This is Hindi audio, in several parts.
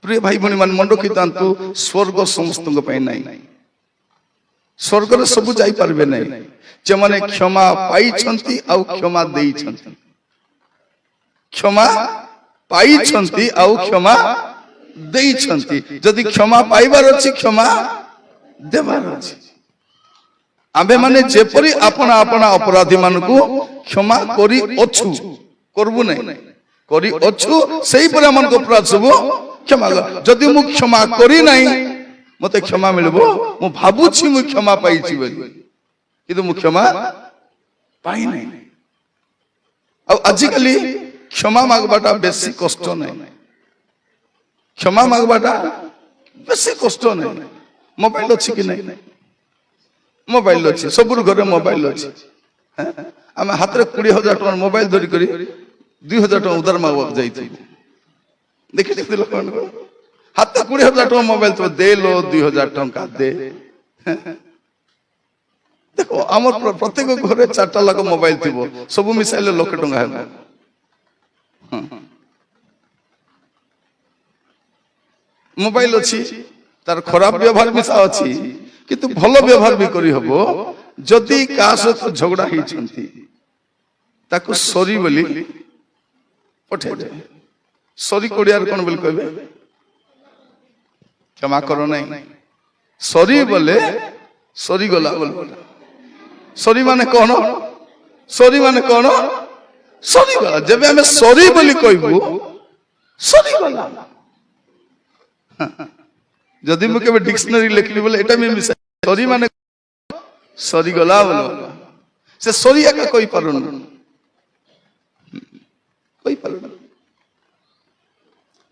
प्रिय भाई भणी मान मन रखी था स्वर्ग समस्त ना स्वर्ग सब जापे ना जो मैंने क्षमा पाई क्षमा दे क्षमा पाई क्षमा दे जदि क्षमा पाइबार अच्छी क्षमा देवार अच्छी आमे माने जेपरी अपना अपना अपराधी मान को क्षमा करी अच्छु करबु नहीं करी अच्छु सही पर मन को अपराध सब क्षमा जदि मु क्षमा करी नहीं मते क्षमा मिलबो मु भाबुछि मु क्षमा पाइछि बोली किंतु मु क्षमा पाई नहीं आ आजि काली क्षमा मागबाटा बेसी कष्ट नहीं क्षमा मागबाटा बेसी कष्ट नहीं मोबाइल अछि कि नहीं मोबाइल अच्छी सब घर मोबाइल अच्छी आम हाथ में 20,000 टका मोबाइल धरिक 2,000 टका उधार मागवा जाइए देखी लोक हाथ में 20,000 टका मोबाइल तो दे लो 2,000 टका दे देखो आम प्रत्येक घर 4टा लाख मोबाइल थी सब मिसाइले 1,00,000 टका है मोबाइल अच्छी तार खराब व्यवहार मिसा अच्छी किंतु भल व्यवहार भी करी हबो जदि का सहित झगड़ा होती सरी बोली पठे दे सरी कोड़ियार कौन बोली कहबे क्षमा करो नहीं सरी बोले सरी गला बोल सरी माने कौन सरी माने कौन सरी गला जब हमें सरी बोली कहबू सरी गला जदि मु केबे डिक्शनरी लिखली बोले एटा में मिसा सॉरी माने सॉरी गला बोलो से सॉरी एका कोई पारुन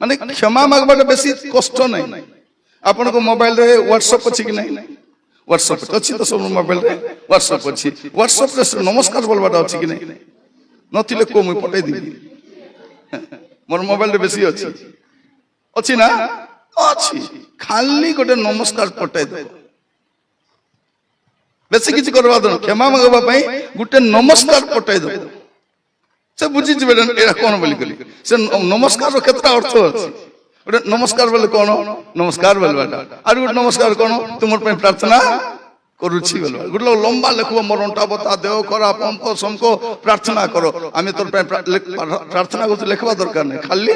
माने क्षमा मागबाटा बेसी कष्ट नहीं आपन को मोबाइल रे व्हाट्सएप अछि कि नहीं व्हाट्सएप अछि तो सब मोबाइल रे व्हाट्सएप अछि व्हाट्सएप रे नमस्कार बोलबाटा अछि कि नहीं नथिले को मुई पठै दी मोर मोबाइल रे बेसी अछि ना अच्छी खाली गोटे नमस्कार पठाई दे बेसी किसी करवा दो क्षमा मांगवा गोटे नमस्कार पठाई दो से बुझी एरा कौन बोली कली से नमस्कार केतना अर्थ अछि गोटे नमस्कार बोले कौन नमस्कार बोलबाटा आर गोटे नमस्कार कौन तुमर पे प्रार्थना करूछि बोलबा गोटे लंबा लिखबो मोर अंटा बता देव खराब हमको समको प्रार्थना करो आमे तोर पे प्रार्थना को लिखवा दरकार नहीं खाली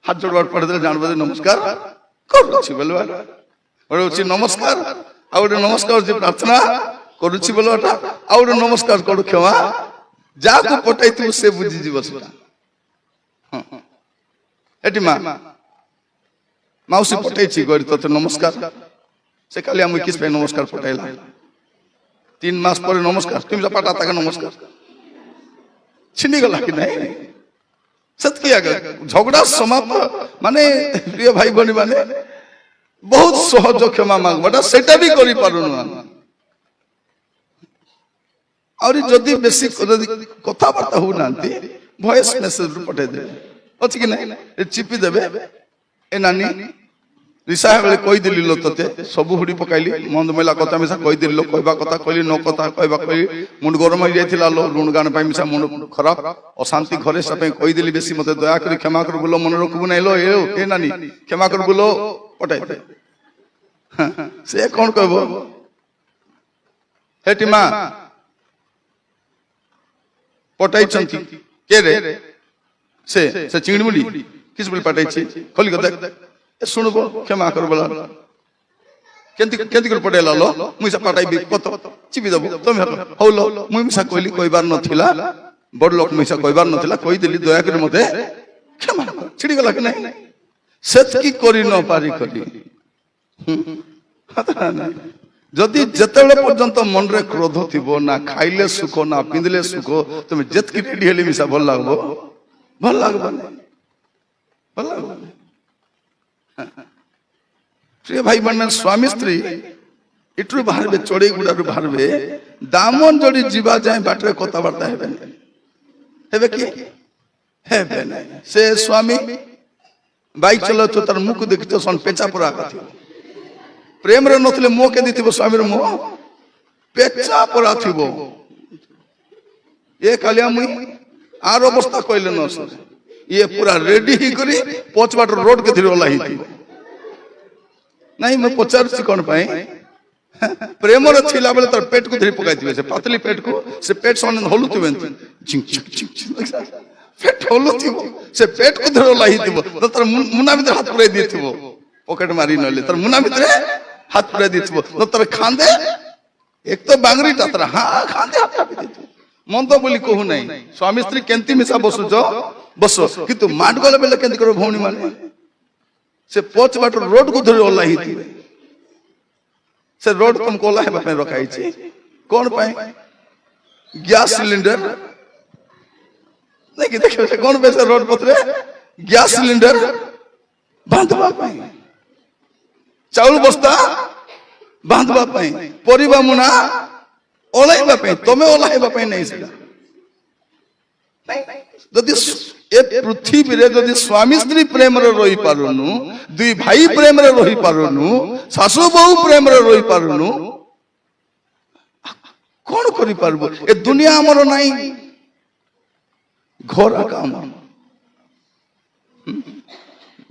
हाथ जोड़वा पड़ दे जानबे नमस्कार करूछि बोलबा ओछि नमस्कार आ गोटे नमस्कार जे प्रार्थना करूछि बोलबाटा आ गोटे नमस्कार करू क्षमा जा को पठाई से बुझी जीव सेटा एटी माउसी पठाई छी गरी तो नमस्कार से खाली हम किस पे नमस्कार पठाइला 3 मास पर नमस्कार तुम पाटा तक नमस्कार छिनी गला कि नहीं सत किया झगड़ा समाप्त माने प्रिय भाई बनी माने बहुत सहज क्षमा मांगबाटा सेटा भी करि पारुनु और जदि बेसी कथा बार्ता हो नांती वॉइस मेसेज पठे दे अछि कि नहीं चिपी देबे ए नानी रिसा बेले कहि दिली लो तते सब हुडी पकाइली मंद मैला कथा मिसा कहि दिली लो कहबा कथा कहली न कथा कहबा कहली मुंड गरम हो जाइथिला लो लुण गान पाई मिसा मुंड खराब अशांति घरे सब कहि दिली बेसी मते दया करी क्षमा कर बोलो मन रखबु नै लो ए नानी क्षमा कर बोलो पठाई दे से कौन कहबो हेटी मां पठाई छंती के रे से चिंगड़ी मुंडी किस बोल पठाई छी खोली को देख सुनबो क्षमा कर बोला केंती कर पटेला लो मुइसा पटाई बि कत चिपि दबो तुम होलो मुइसा कहली कहबार नथिला बड़ लोक मुइसा कहबार नथिला कहि देली दया कर मते क्षमा छिड़ी गला कि नहीं सेत की करि न पारी करी जदि जेतेले पर्यंत मन रे क्रोध थिबो ना खाइले सुख ना पिंदले सुख तुम जेत की रेडी हेली मिसा भल लागबो भल लागबो प्रिय भाई बहन स्वामी स्त्री इटू बाहर चढ़ई गुड़ा बाहर दामन जोड़ी जीवा जाए बाटे कथबार्ता हेबे कि हेबे नहीं से स्वामी बाइक चलो तो तार मुख देखते सन पेचा परा कथि प्रेम रे नथले मो के दिथिबो स्वामी रे मो पेचा परा थिबो ए कालिया मुई आर अवस्था कहले न सर ये पूरा रेडी ही करी 5 बाटर रोड के थिरो लाही थी नहीं मैं पचार कौन पाई प्रेम थिला बेले तार पेट को धरी पकाई से पतली पेट को से पेट से हलुवे पेट हलुव से पेट को धर लाई तार मुना भर हाथ पुराई दी पकेट मारी ना तार मुना भर हाथ पुराई दी तार खांदे एक तो बांगरीटा तार हाँ खांदे हाथ चापी दी मंद बोली कहू ना स्वामी स्त्री केंती मिशा बसुच बस किंतु माट गला बेले केंती कर भौणी माने से पच बाट रोड को धरी ओल्लाई से रोड तुमको ओल्लाइबा पे रखाई छी कौन पाए गैस सिलेंडर नहीं कि देखो से कौन पे से रोड पत्रे गैस सिलेंडर बांधवा पाए चाउल बस्ता बांधवा पाए परिबा मुना ओल्लाइबा पे तमे ओल्लाइबा पे नहीं सेला जदि ए पृथ्वी रे जदि स्वामी स्त्री प्रेम रे रही पारुनु दुई भाई प्रेम रे रही पारुनु सासु बहु प्रेम रे रही पारुनु कौन करि पारबो ए दुनिया हमर नाही घर काम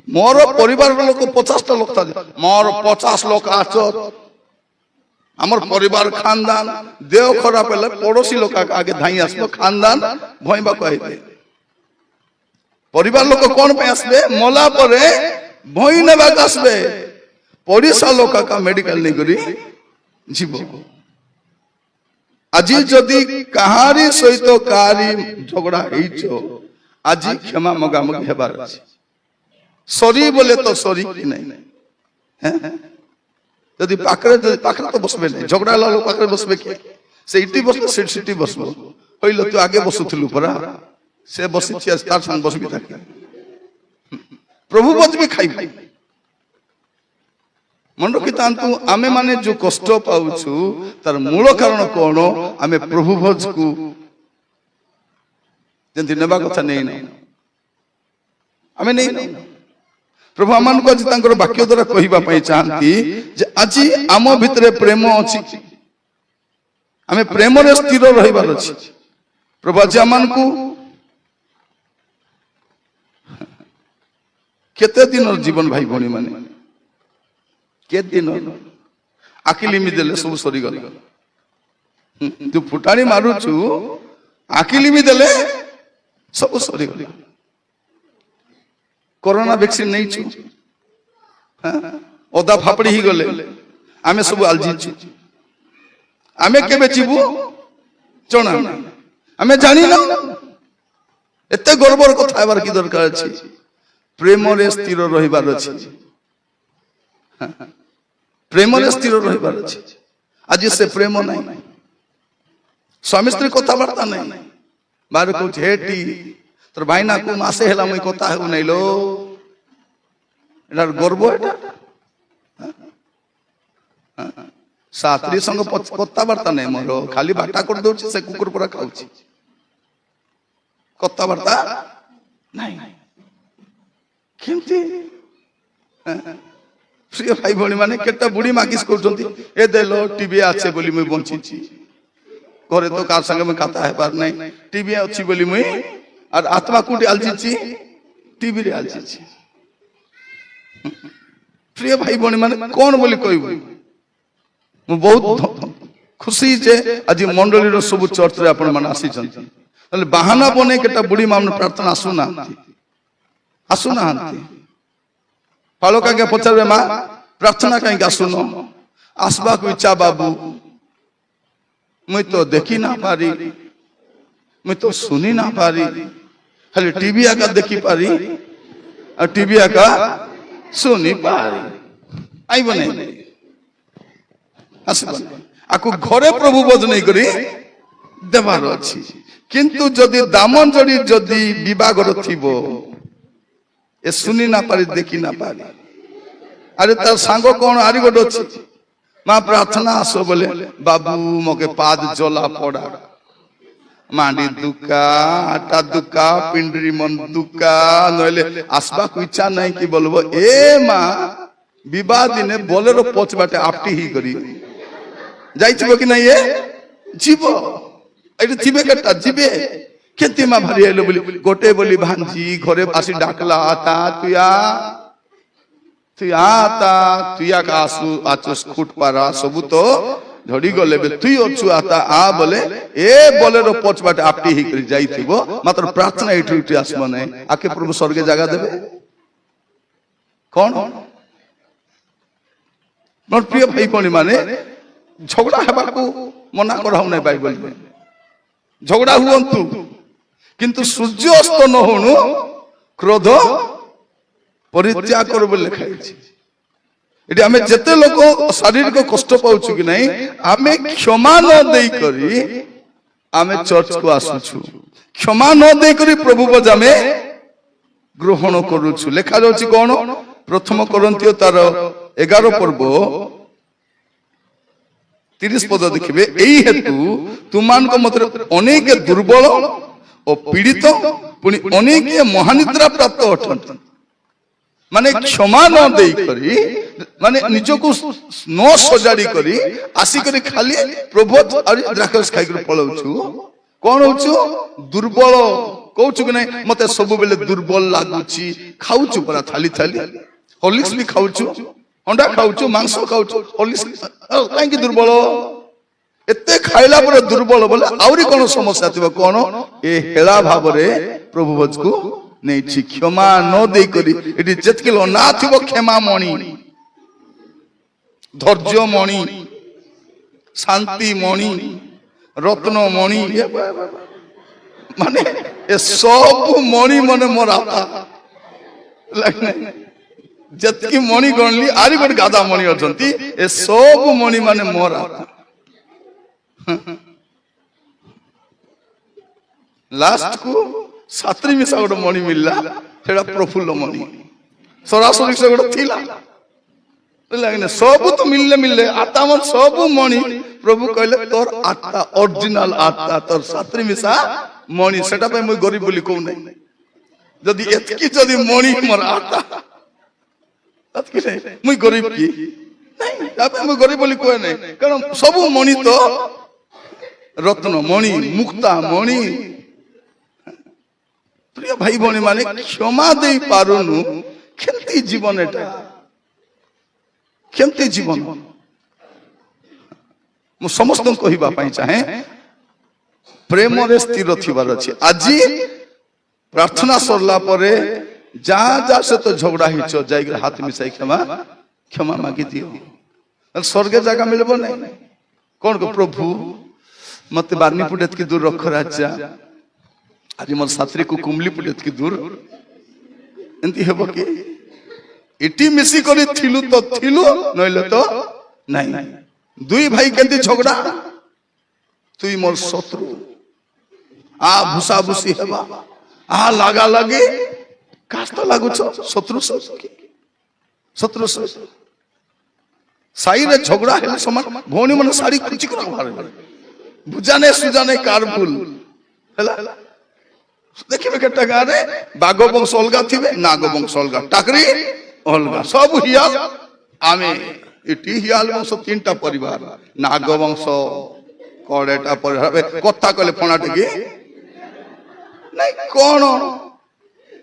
मोर परिवार लोक 50 टा लोक था मोर 50 लोक आचत हमर परिवार खानदान देह खराब हेले पड़ोसी लोक आगे धाई आसबो खानदान भइबा कहबे परिवार लोक कौन पे आसबे मला परे भई नेबा आसबे पड़ोसा लोक का मेडिकल नहीं करी जीव आज जदि कहारी सहित कहारी झगड़ा हेइछो आज क्षमा मगामग हेबार अछि सॉरी बोले तो सॉरी कि नहीं जदि पाखरे तो बसबे नहीं झगड़ा लोक पाखरे बसबे कि से इटी बसबे सिटी बसबो होइलो तो आगे बसुथिलु परा से बसी तार संग बसबी थाके प्रभु बजबी खाइबी मन रखितांतु आमे माने जो कष्ट पाउछु तार मूल कारण कोन आमे प्रभु भज को जंती नेबा कथा नहीं ना आमे नहीं प्रभु आमान को आज तांकर वाक्य द्वारा कहिबा पई चाहंती जे आज आम भितरे प्रेम अछि आमे प्रेम रे स्थिर रहिबार अछि प्रभु आज आमान को केते दिन जीवन भाई भणी माने के दिन आकिलिमी देले सब सरी गल तू फुटाणी मारुछु आकिलिमी देले सब सरी गल कोरोना वैक्सीन नहीं छु ओदा फापड़ी ही गले आमे सब आलजी छु आमे केबे चिबु चना आमे जानि ना एते गर्वर कथा हेबार की दरकार अछि प्रेम रे स्थिर रहिबार अछि प्रेम रे स्थिर रहिबार अछि आज से प्रेम नहीं स्वामी स्त्री कथा वार्ता नहीं बार को हेटी तोर भाईना को मासे हेला मई कथा हेउ नहीं लो एटार गर्व एटा सात्री संग कथा वार्ता नहीं मोर खाली बाटा कर दउछि से कुकुर पुरा खाउछि कथा वार्ता नहीं केमती प्रिय भाई भणी माने केटा बुढ़ी मागिस करछंती ए देलो टीवी आछे बोली मुई बंचिछि घरे तो कार संगे में खाता है पार नहीं टीवी अछि बोली मुई और आत्मा कुटी आलजिछि टीवी रे आलजिछि प्रिय भाई भणी माने कोन बोली कहबो मु बहुत खुशी जे आज मंडली रो सब चर्च रे आपण माने आसी छथि तले बहाना बने केटा बुढ़ी मामन प्रार्थना आसुना फालो का पचारे माँ प्रार्थना कहीं आसुन आसबा को इच्छा बाबू मुई तो देखी ना पारी मुई तो सुनी ना पारी खाली टीवी आका देखी पारी और टीवी आका सुनी पारी आई बने आसबा आकु घरे प्रभु बोध नहीं करी देवार अछि किंतु जदि दामन जड़ी जदि विवाहर थिबो ए सुनी ना पारी देखी ना पारी अरे तार सांग कौन आरी गोट अच्छी माँ प्रार्थना आसो बोले बाबू मोके पाद जला पड़ा मांडी दुका आटा दुका पिंडरी मन दुका नहले आसबा को इच्छा नहीं कि बोलबो ए माँ विवाह दिने बोलेरो पछ बाटे आपटी ही करी जाइछबो कि नहीं ये जीवो एटे थिबे केटा जीवे केती मा भारी हेलो बोली गोटे बोली भांजी घरे आसी डाकला ता तुया তুই আতা তুই আকা আসু আচুস খুট পারা সবু তো ঝড়ি গলে তুই অছু আতা আ বলে এ বলের পছ বাটে আপটি হি করে যাইথিব মাত্র প্রার্থনা এঠু উঠি আসব নাই আকে প্রভু স্বর্গে জায়গা দেবে কোন মোর প্রিয় ভাই ভଉଣୀ মানে ঝগড়া হেବାକୁ মনা କରାଉ নাই বাইবেল ঝগড়া ହୁଅନ୍ତୁ কিন্তু সূর্য অস্ত ন হণু ক্রোধ পরিত্যাগ কর বলে লেখা আছে এটি আমি যেতে লোক শারীরিক কষ্ট পাউছু কি নাই আমি ক্ষমা ন দেই করি আমি চর্চ কু আসুছু ক্ষমা ন দেই করি প্রভু বজ আমি গ্রহণ করুছু লেখা যাচ্ছে কোন প্রথম করন্থীয় তার 11 পর্ব 30 পদ দেখিবে এই হেতু তুমানক মধ্যে অনেক দুর্বল ও পীড়িত পুনি অনেক মহানিদ্রা প্রাপ্ত অটନ୍ତି মানে ক্ষমা ন দেই করি মানে নিজକୁ ন সজাড়ি করি আসি করি খালি প্রভু আরে দ্রাক্ষস খাই করে পলাউছু কোন হউছু দুর্বল কହୁଛୁ କି ନାଇଁ মতে ସବୁବେଳେ দুর্বল লাগুছি খাউছু পরা থালি থালি হরলিক্স ବି খাউছু অন্ডা খাউছু মাংস খাউছু হরলিক্স কাହିଁକି দুর্বল এতে খাইলা পরে দুর্বল বলে আউরি কোন সমস্যা থিব কোন এ হেলা ভাবরে প্রভু বজকু নেইছি ক্ষমা ন দেই করি এটি যেতকি না থিব ক্ষমা মণি ধৈর্য মণি শান্তি মণি রত্ন মণি মানে এ সব মণি মনে মোর আপা যেতকি মণি গণলি আরি গোটে গাদা মণি অছন্তি এ সব মণি মানে মোর আপা লাস্ট কু সাতরি মিশা গোটে মণি মিললা সেটা প্রফুল্ল মণি সরাসরি সে গোটে থিলা সবু তো মিললে মিললে আত্মা মন সবু মণি প্রভু কইলে তোর আত্মা অরিজিনাল আত্মা তোর সাতরি মিশা মণি সেটা পাই মুই গরিব বলি কও নাই যদি এতকি যদি মণি মোর আত্মা এতকি নাই মুই গরিব কি নাই তাপে মুই গরিব বলি কই নাই কারণ সবু মণি তো রত্ন মণি মুক্তা মণি প্রিয় ভাই ভଉଣୀ মানে ক্ষমা দেই পারুনু কেমতি জীবন এটা কেমতি জীবন মু সমস্ত কহিবা পাই চাহে প্রেমরে স্থির থিবার আছে আজি প্রার্থনা সরলা পরে যা যা সে তো ঝগড়া হিচ যাই হাত মিশাই ক্ষমা ক্ষমা মাগি দিও স্বর্গে জায়গা মিলব নাই কোন কো প্রভু মতে বার্নি পুটেত কি দূর রখ রাজা আজি মোর ছাত্রী কু কুমলি পুটেত কি দূর এন্তি হেব কি এটি মিশি করে থিলু তো থিলু নইলে তো নাই দুই ভাই কেন্তি ঝগড়া তুই মোর শত্রু আ ভুসা ভুসি হেবা আ লাগা লাগে কাস্ত লাগুছ শত্রু শত্রু সাইরে ঝগড়া হেলে সমান ভଉଣୀ মানে শাড়ি খুঁচি করে বাহারে বুঝানে সুজানে কার ভুল হেলা দেখিবে কেটা গারে বাঘ বংশ অলগা থিবে নাগ বংশ অলগা টাকরি অলগা সব হিয়াল আমি এটি হিয়াল বংশ তিনটা পরিবার নাগ বংশ কড়েটা পরিবার কথা কলে ফোনাটে কি নাই কোন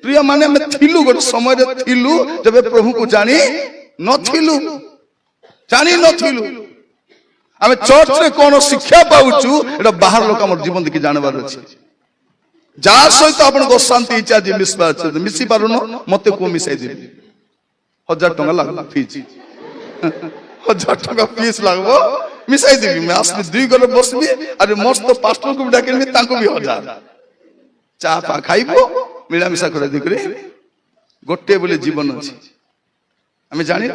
প্রিয় মানে আমি থিলু গোটে সময় থিলু যেবে প্রভু কু জানি নথিলু জানি নথিলু আমি চর্চ রে কোন শিক্ষা পাউছু এটা বাহার লোক আমার জীবন দেখি জানবার আছে যা সহিত আপনার অশান্তি ইচ্ছা যে মিশবার আছে মিশি পারুন মতে কো মিশাই দিবি 1000 টাকা লাগবে ফিজ 1000 টাকা ফিজ লাগবো মিশাই দিবি আমি আসলে দুই গলে বসবি আর মস্ত পাস্টর কো ডাকিবি তাঙ্কো বি 1000 চা পা খাইবো মিলা মিশা করে দিকরে গোটে বলে জীবন আছে আমি জানি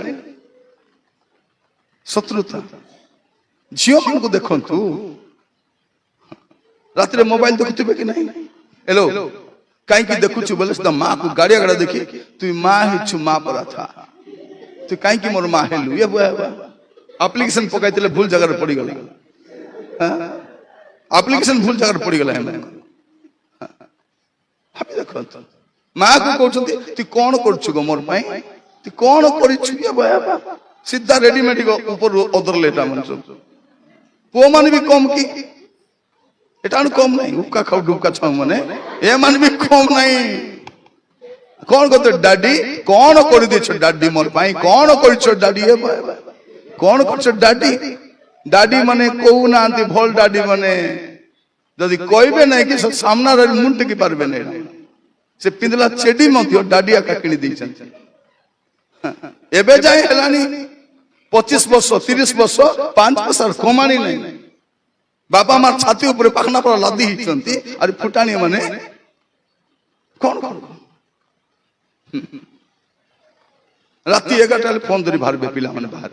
শত্রুতা ঝিও মানকু দেখন্তু রাত্রে মোবাইল দেখুথিবে কি নাই हेलो काई की देखुछु बोले त मां को गाड़ी गाड़ा देखी तू मां हिछु मां परा था तू काई की मोर मां हेलु ये एप्लीकेशन पकाइतले भूल जगह रे पड़ी गला एप्लीकेशन भूल जगह रे पड़ी गला हम हापी देखो मां को कहउछंती तू कोन करछु गो मोर पई तू कोन करिछु ये सीधा रेडीमेड गो ऊपर ओदर लेटा मन सब पो मान भी कम की এটা কম নাই উকা খাও ডুবকা ছাও মানে এ মান বি কম নাই कौन कहते डाडी कौन कर दिछ डाडी मोर पाई कौन करिछ डाडी कौन करिछ डाडी डाडी माने कहू नांती भल डाडी माने जदि कहबे नहीं कि सामना रे मुंड टेकी पारबे नहीं से पिंदला चेडी मध्य डाडी आका किनी दैछन एबे जाय हेलानी 25 वर्ष 30 वर्ष 5 वर्ष कमानी नहीं बापा मार छाती ऊपर पाखना पर लादी हिचंती अरे फुटानी माने कौन कौन राती 11 फोन धरी बाहर पिला माने बाहर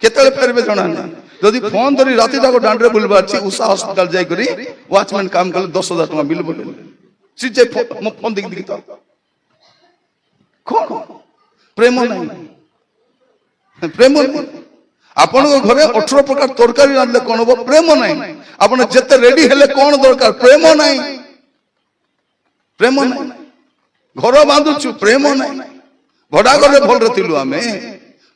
केतले फेरबे जणा नहीं जदि फोन धरी राती जाको डांडरे बुलबा छी उषा हॉस्पिटल जाय करी वॉचमैन काम करले 10,000 टका बिल बोले सिजे फोन दिख दिख तो कौन प्रेम नहीं प्रेम आपण घरे 18 प्रकार तरकारी रांधले कौन हो प्रेम नहीं आपण जते रेडी हेले कौन दरकार प्रेम नहीं प्रेम नहीं घर बांधुछु प्रेम नहीं भड़ा घरे भल रथिलु आमे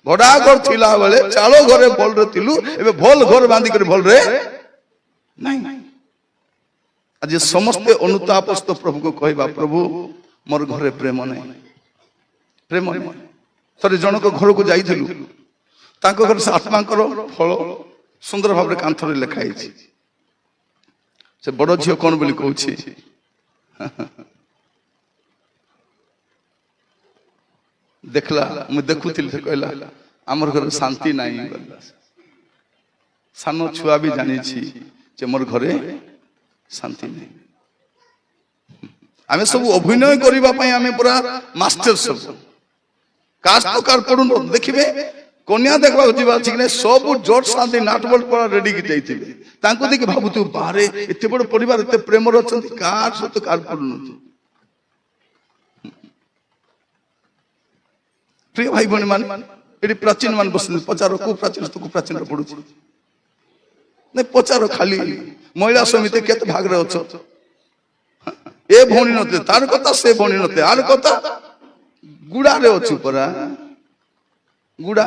भड़ा घर थिला बेले चालो घरे भल रथिलु एबे भल घर बांधी कर भल रे नहीं आज समस्त अनुतापस्त प्रभु को कहबा प्रभु मोर घरे प्रेम नहीं प्रेम नहीं थरे जनक घर को जाइथिलु तांको घर से आत्मांकर फल सुंदर भाव कांथरे लिखाई से बड़ झियो कौन बोली कहूछि देखला मैं देखुथिल से कहला हमर घर शांति नहीं सानो छुआ भी जानी छी जे मोर घरे शांति नहीं आमे सब अभिनय करिबा पई आमे पूरा मास्टर सब कास्ट तो कार पडुन देखिबे कन्या देखबा जीवा छी कि सब जोर शांति नाटबल पर रेडी की जाइथिबे तांको देखि भाबुतु बारे एते बड़ परिवार एते प्रेम रछंती कार सत कार पडुन प्रिय भाई बहन मान एडी प्राचीन मान बस पचारो को प्राचीन तो को प्राचीन पडु नहीं पचारो खाली महिला समिति केते भाग रे अछ ए भौणी नते तार कथा से भौणी नते आर कथा गुड़ा रे अछु परा गुड़ा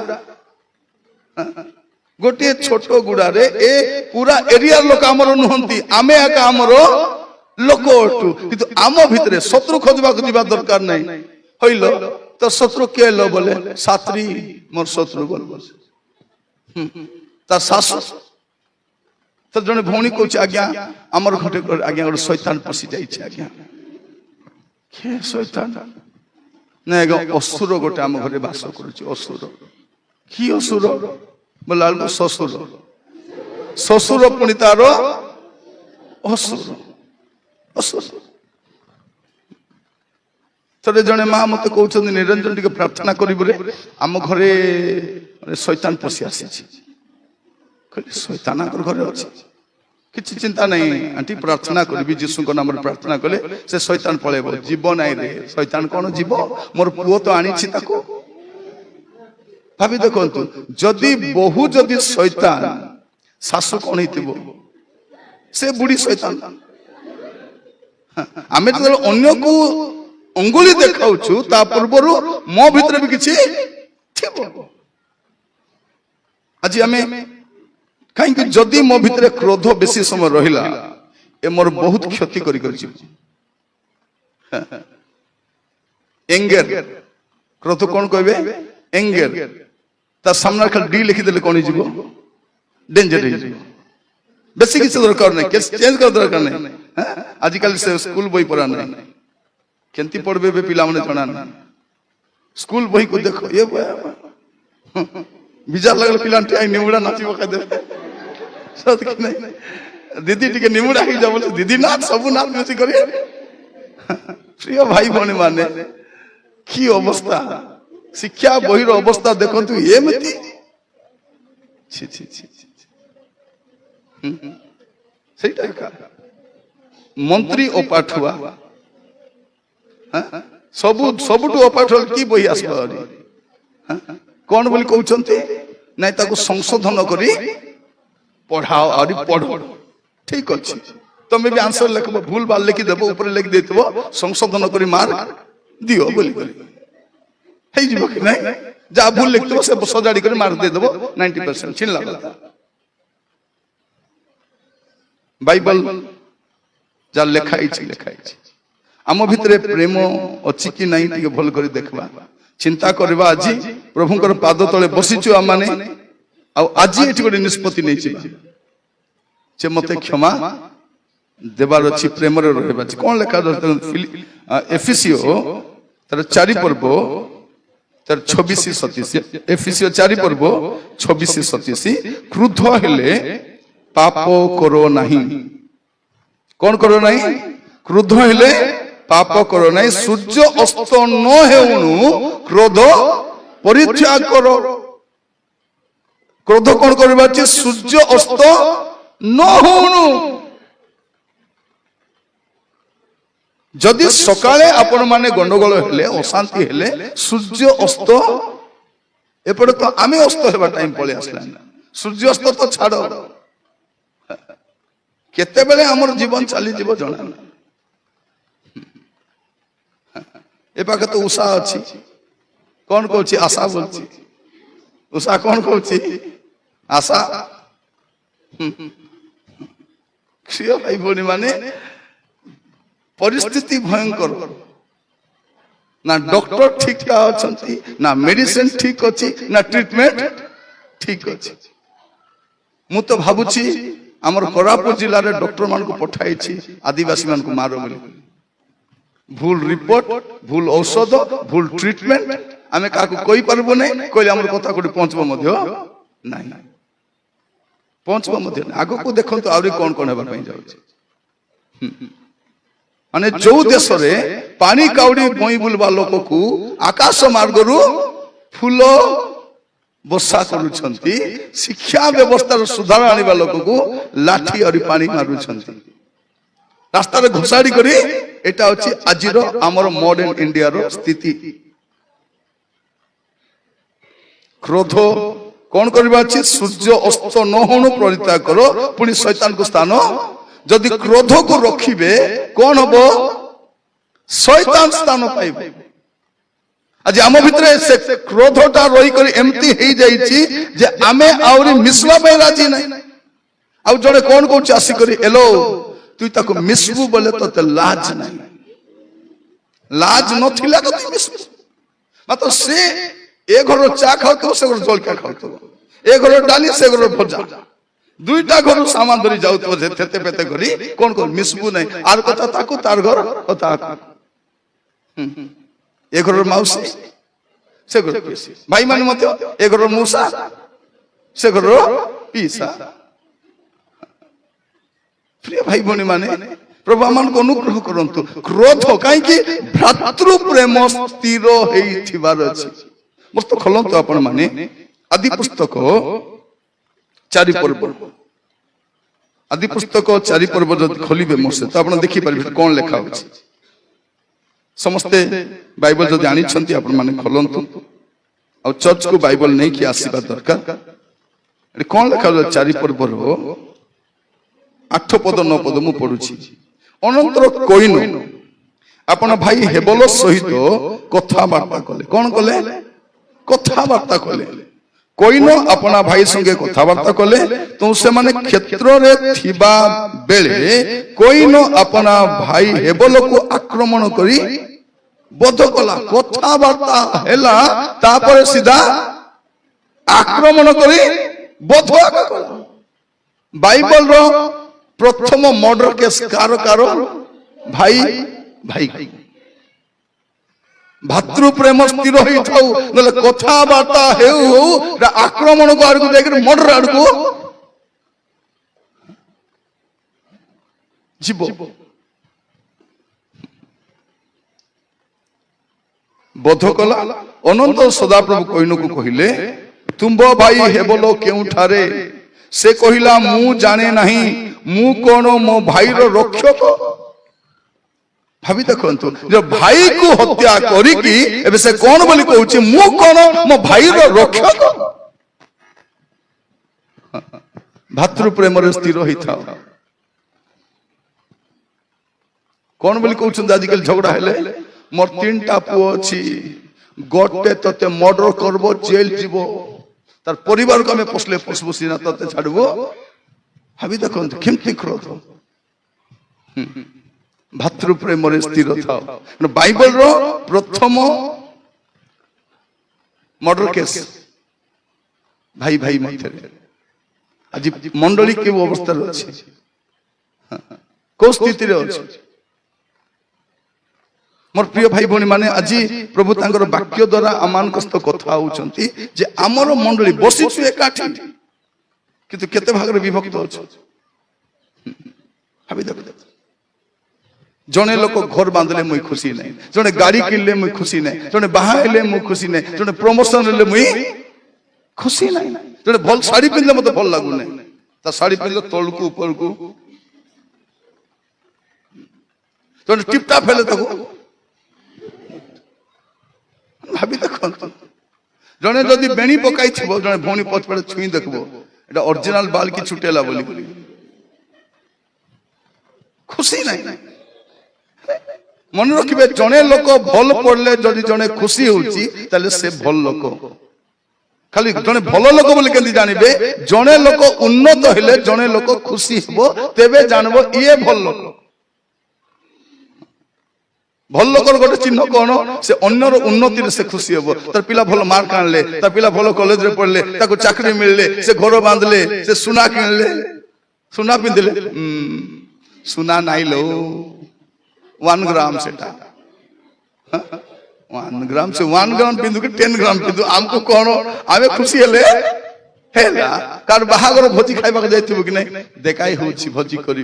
गोटे छोटो गुड़ा रे ए पूरा एरिया लोक हमर नहंती आमे आका हमर लोक अटु किंतु आम भितरे शत्रु खोजबा को दिबा दरकार नहीं होइलो तो शत्रु के लो बोले सात्री मोर शत्रु बोल ता सासु तो जने भौणी कहछ आज्ञा हमर घटे आज्ञा गोटे शैतान पसी जाई छै आज्ञा के शैतान नहीं असुर गोटे आम घरे बास कर असुर कि असुर बोला ससुर ससुर पुणी तार असुर असुर थे जड़े माँ मत कहते निरंजन टी प्रार्थना करे आम घरे शैतान पशि आसी शैतान घरे अच्छे किसी चिंता नहीं आंटी प्रार्थना करी जीशु नाम प्रार्थना कले से शैतान पलैब जीव नाई रे शैतान कौन जीव मोर पुओ तो आनी भाभी देखु जदि बहु जदि शैतान शाशु कौन हो से बुढ़ी शैतान आम जो अन्य को अंगुली देखाऊछु ता पूर्वर मो भितर भी किछि थिबो आज आमे कहीं जदि मो भितर क्रोध बेसी समय रहिला ए मोर बहुत क्षति करि करछि एंगर क्रोध कौन कहबे एंगर ता सामना खाली डी लिखि देले कोन जीवो डेंजर हो बेसी किछ दरकार नहीं केस चेंज कर दरकार नहीं आजिकल से स्कूल बही पढ़ा नहीं केंती पढ़बे बे पिला माने जणा ना स्कूल बही को देखो ये बिजार लगल पिला टाई निमुड़ा नाची बका दे सत कि नहीं दीदी टिके निमुड़ा ही जा बोले दीदी नाच सब नाच नाची करिए प्रिय भाई बहन माने की अवस्था शिक्षा बहिर अवस्था देखंतु एमती छी छी छी सेटा का मंत्री ओ पाठुआ सबु सबुटु अपाठल की बही आसबा कौन बोली कहउछंती नै ताको संशोधन करी पढ़ाओ और पढ़ो ठीक अछि तमे भी आंसर लिखबो भूल बाल लिखि देबो ऊपर लिख देतबो संशोधन करी मार्क दियो बोली हे जीवो कि नै जा भूल लिखतो से सजाड़ी करी मार्क दे देबो 90% छिन ला बाइबल जा लिखाई छी आम भितरे प्रेम अच्छी कि नहीं टिके भल कर देखबा चिंता करबा। आज प्रभुंकर पाद तले बसिचु आम माने आज एठी गोटे निष्पत्ति नहीं जे मते क्षमा देवार अच्छी प्रेम रहा कौन लेखा एफिसियो तार 4 पर्व तार 26-27 एफिसियो 4 पर्व 26-27 क्रुद्ध हेले पाप करो नहीं। कौन करो नहीं? क्रुद्ध हेले पाप करो नहीं। सूर्य अस्त न हेउनु क्रोध परित्याग करो। क्रोध कौन करबा छै? सूर्य अस्त न होउनु। जदि सकाळे आपण माने गंडगोल हेले अशांति हेले सूर्य अस्त एपटे तो आमे अस्त हेबा टाइम पळे आसला। सूर्य अस्त तो छाड़ केते बेले हमर जीवन चली जीव जणा ए पाखे तो उषा अछि। कौन कहछि? आशा बोलछि। उषा कौन कहछि? आशा। क्षय भाई भौणी माने परिस्थिति भयंकर ना डॉक्टर ठीक अच्छी ना मेडिसिन ठीक अच्छी ना ट्रीटमेंट ठीक अच्छी। मु तो भावुची आमर कोरापुट जिले में डॉक्टर मान को पठाई आदिवासी मान को मारो बोली भूल रिपोर्ट भूल औषध भूल ट्रीटमेंट आमे काकू कोई परबो नै कोइ हमर कथा कोडी पहुंचबो मध्य नाही पहुंचबो मध्य आगो को देखंतु आउरी कोन कोन हेबा पई जाउ छै माने जो देश रे पानी काउडी बोई बुलबा लोक को आकाश मार्ग रु फूल वर्षा करूछंती शिक्षा व्यवस्था रो सुधार आनिबा लोक को लाठी और पानी मारुछंती रास्ता रे घोषाड़ी करी एटा होची आजिरो हमर मॉडर्न इंडिया रो स्थिति। क्रोध कौन करबा अछि? सूर्य अस्त न होनु परित्याग करो। पुनी शैतान को स्थान जदि क्रोध को रखिबे कौन हबो? शैतान स्थान पाइबे। आज आम भितरे से क्रोधटा रही करी एमती हे जाईची जे आमे आउरी मिसवा पे राजी नहीं। आ जड़े कौन कहूँ आसी करी एलो तु ताको मिसबू बोले तो लाज नहीं लाज नथिला तो तु मिसबू मतलब से ए घर चा खाउतो से घर जलखा खाउतो ए घर डाली से घर भजा दुईटा घर सामान धरी जाउतो थेते पेते करी कौन को मिसबू नहीं आर कथा ताको तार घर कथा ए घर माउसी से घर पीसी भाई मान मते ए घर मौसा से घर पीसा। प्रिय भाई भौणी माने प्रभु आमान को अनुग्रह करंतु क्रोध काई कि भ्रातृ प्रेम स्थिर हेई थिबार अछि। मस्त खोलंतु आपण माने आदि पुस्तक 4 पर्व आदि पुस्तक 4 पर्व जदि खोलिबे मोसे तो आपण देखि परबे कोन लेखा अछि। समस्ते बाइबल जदि आनी छंती आपण माने खोलंतु और चर्च को बाइबल नहीं कि आसीबा दरकार। ए कोन लेखा 4 पर्व रो 8 पद 9 पद मु पढुछि। अनंतर कोइनो आपण भाई हेबल सहित कथा वार्ता कले। कोन कले? कथा वार्ता कले। कोइनो अपना भाई संगे कथा वार्ता कले तो से माने क्षेत्र रे थिबा बेले कोइनो अपना भाई हेबल को आक्रमण करी बध कला। कथा वार्ता हेला तापर सीधा आक्रमण करी बध कला। बाइबल रो प्रथम मर्डर केस कारो कारो भाई भाई भातृ प्रेम स्थिर होई थाउ नले कथा बार्ता हेउ हो आक्रमण को आर को देकर मर्डर आर को जीवो बोध कला। अनंत सदाप्रभु कोइनो को कहिले तुंबो भाई हेबलो केउ ठारे से कहिला मु जाने नहीं मु कोन मो भाई रो रक्षक। भाभी देखंतु जो भाई को हत्या करी की एबे से कोन बोली कहउची मु कोन मो भाई रो रक्षक। भातृ प्रेम रे स्थिर होई था कोन बोली कहउछन आजकल झगड़ा हेले मोर 3टा पुओ अछि गोटे तते मर्डर करबो जेल जीवो तार परिवार को हमें पोसले पोसबो सीना तते छाड़बो। भाभी देखंतु केमती क्रोध भातृ प्रेम स्थिर था बाइबल रो प्रथम मर्डर केस भाई भाई मध्य आज मंडली के अवस्था अच्छे को स्थिति अच्छे मोर प्रिय भाई भौणी माने आज प्रभु तांकर वाक्य द्वारा आमान कस्त कथा होउचंती जे हमर मंडली बसिछु एकाठी किंतु केते भागरे विभक्त होछ भाबी देखो जने लोक घर बांधले मुई खुशी नहीं जने गाड़ी किनले मुई खुशी नहीं जने बाहा हेले मुई खुशी नहीं जने प्रमोशन हेले मुई खुशी नहीं जने भल साड़ी पिनले मते भल लागु नहीं ता साड़ी पिनले तळकु ऊपर को जने टिपटा फेले तको भाबी देखो जने जदी बेणी पकाई छिबो जने भौणी पछपड़े छुई देखबो एटा ओरिजिनल बाल की छुटेला बोली खुशी नहीं मन रखिबे जने लोक भल पड़ले जदि जने खुशी होउची ताले से भल लोक खाली जने भल लोक बोली केंदी जानिबे जने लोक उन्नत हेले जने लोक खुशी हेबो तेबे जानबो ये भल लोक भल लोकर गोटे चिन्ह कौन से अन्यर उन्नति से खुशी हेबो तार पिला भल मार्क आनले तार पिला भल कॉलेज रे पढ़ले ताको चाकरी मिलले से घर बांधले से सुना किनले सुना पिंदले सुना नाई लो 1 ग्राम सेटा 1 ग्राम से 1 ग्राम पिंदु के 10 ग्राम पिंदु हमको कौन आमे खुशी हेले हेला कार बाहागर भोजी खाइबा के जाइथिबो कि नै देखाई होछि भोजी करी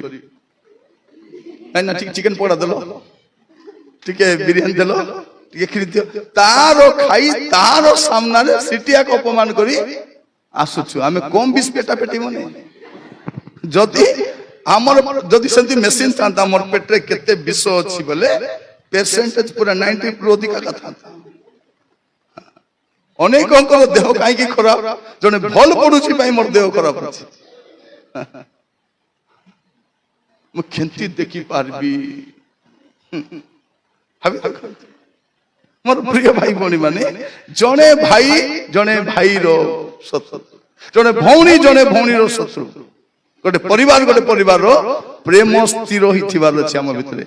नै ना ठीक चिकन पड़ा देलो ठीक है बिरयानी देलो ठीक है खरीद तारो खाई तारो सामना रे सिटिया को अपमान करी आसुछु आमे कम बिस पेटा पेटी मने जदी हमर जदी सेंती मशीन था हमर पेटरे केते विष अछि बोले परसेंटेज पूरा 90 pro अधिक कथा था अनेक अंकर देह काई की खराब जने भल पडुछि पई मोर देह खराब अछि मु खेंती देखि पारबी मोर प्रिय भाई भौणी माने जने भाई रो शत्रु जने भौणी रो शत्रु गोटे परिवार रो प्रेम स्थिर होइथिबार अछि हम भितरे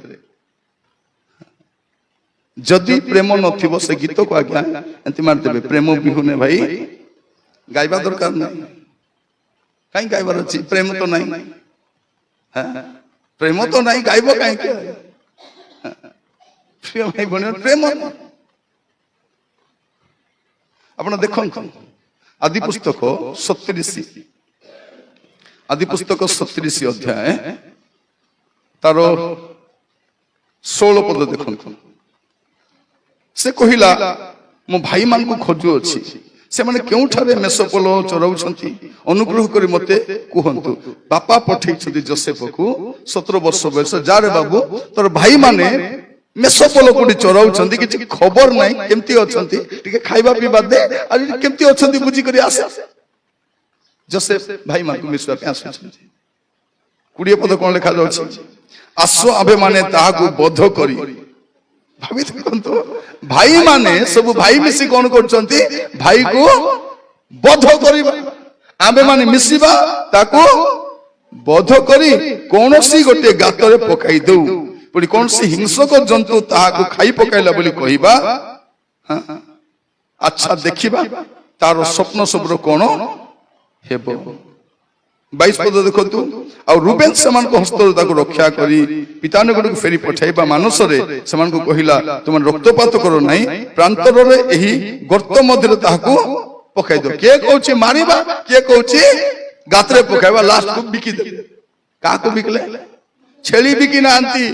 जदि प्रेम नथिबो से गीत को आज्ञा एंति मार देबे प्रेम बिहुने भाई गाइबा दरकार नै काई गाइबार अछि प्रेम तो नै हां प्रेम तो नै गाइबो काई के प्रिय भाई भौणी प्रेम आपण देखन आदि पुस्तक 37 आदि पुस्तक 37 अध्याय तार 16 पद देखन से कहिला मो भाई मान को खोजु अछि से माने केउ ठारे मेसोपोल चराउछंती अनुग्रह करी मते कहंतु बापा पठै छथि जोसेफ को 17 वर्ष बयस जारे बाबू तोर भाई माने मेसोपोल कोडी चराउछंती कि खबर नै केमती अछंती ठीक खाइबा पीबा दे आ केमती अछंती बुझी करी आसे जोसेफ भाई मान को मिसवा पे आसुछंती 20 पद कोन लिखा जाउछि आसो आबे माने ताहा को बोध करी भाभी देखो भाई माने सब भाई मिसी कौन करछंती भाई को बोध करी आबे माने मिसिबा ताको बोध करी कोनोसी गोटे गातरे पकाई दउ पुनी कोनसी हिंसक जंतु ताहा को खाई पकाइला बोली कहिबा अच्छा देखिबा तारो स्वप्न सबरो कोन हेबो 22 पद देखंतु आ रूबेन समान को हस्तरता को रक्षा करी पितानगुड को फेरी पठाइबा मानसरे समान को कहिला तुम रक्तपात करो नाही प्रांतर रे एही गर्त मध्य ताको पकाई दो के कहउची मारिबा के कहउची गात्रे पकाइबा लास्ट को बिकी दे का को बिकले छेली बिकी नांती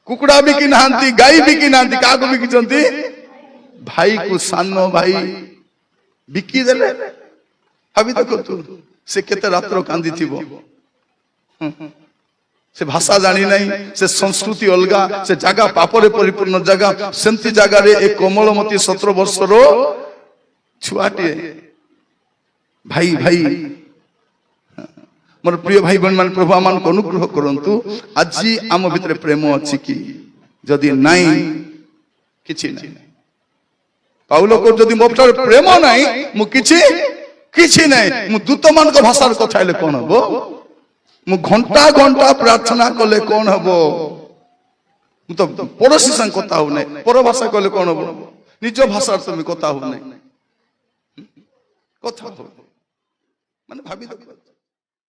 कुकुड़ा बिकी नांती गाय बिकी नांती का को बिकी जंती भाई को सानो भाई बिकी देले अभी देखो तू से केते रात्र कांदी थिबो से भाषा जानी नहीं से संस्कृति अलगा से जगह पापरे परिपूर्ण जगह सेंती जगह रे एक कोमलमती 17 वर्ष रो छुआटे भाई भाई मोर प्रिय भाई बहन मान प्रभु मान को अनुग्रह करंतु आज आम भितरे प्रेम अछि कि जदि नाही किछि नाही पाउलो को जदि मोटर प्रेम नाही मु किछि नाही मु दूत मान को भाषा कथाइले कोन हबो मु घंटा घंटा प्रार्थना कले कोन हबो ମୁଁ ତ ପଡ଼ୋଶୀ ସାଙ୍ଗେ କଥା ହଉ ନାହିଁ, ପର ଭାଷା କହିଲେ କଣ ହବ? ନିଜ ଭାଷାରେ ତମେ କଥା ହଉ ନାହିଁ, କଥା ହଉ ମାନେ ଭାବି ଦେଖ।